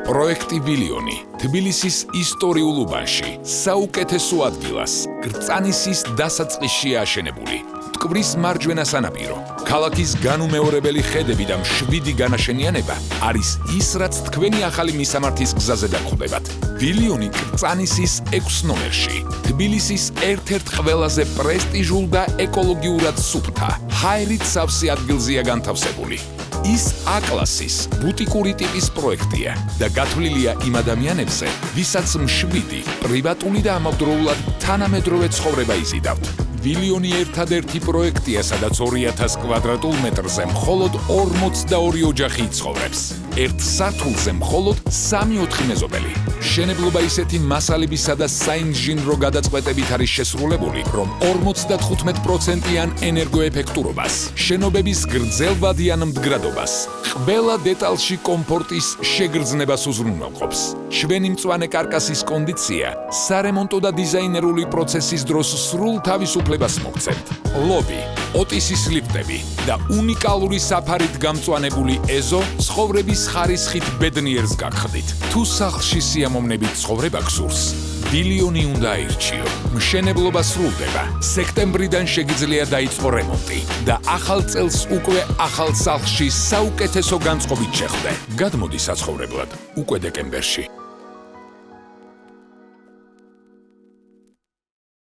პროექტი ბილიონი თბილისის ისტორიულ უბანში საუკეთესო ადგილას კრწანისის დასაწყისში აშენებული მტკვრის მარჯვენა სანაპირო ქალაქის განუმეორებელი ხედები და მშვიდი განაშენიანება არის ის რაც თქვენი ახალი მისამართის გზაზე დაგხვდებათ ბილიონი კრწანისის 6 ნომერში თბილისის ერთ-ერთ ყველაზე პრესტიჟულ და ეკოლოგიურად სუფთა ჰაერით სავსე ადგილზეა განთავსებული ის A-კლასის ბუტიკური ტიპის პროექტია და გათვლილია იმ ადამიანებზე, ვისაც მშვიდი, პრივატული და ამავდროულად თანამედროვე ცხოვრება იზიდავთ. ბილიონი ერთადერთი პროექტია, სადაც 2000 კვადრატულ მეტრზე მხოლოდ 42 ოჯახი იცხოვრებს. ერთ სართულზე მხოლოდ 3-4 მეზობელი. მშენებლობა ისეთი მასალებისა და საინჟინრო გადაწყვეტებით არის შესრულებული, რომ 55%-იან ენერგოეფექტურობას, შენობების გრძელვადიან მდგრადობას, ყველა დეტალში კომფორტის შეგრძნებას უზრუნველყოფს. ჩვენი მწვანე კარკასის კონდიცია სარემონტო და დიზაინერული პროცესის დროს სრულ თავისუფლებას მოგცემთ. ლობი, ოტისის ლიფტები და უნიკალური საფარით გამწვანებული ეზო ცხოვრების ხარისხით ბედნიერს გაგხდით. თუ სახლში სიამოვნებით ცხოვრება გსურს, ბილიონი უნდა აირჩიო. მშენებლობა სრულდება. სექტემბრიდან შეგიძლია დაიწყო რემონტი და ახალ წელს უკვე ახალ სახლში საუკეთესო განწყობით შეხვდე. გადმოდი საცხოვრებლად უკვე დეკემბერში.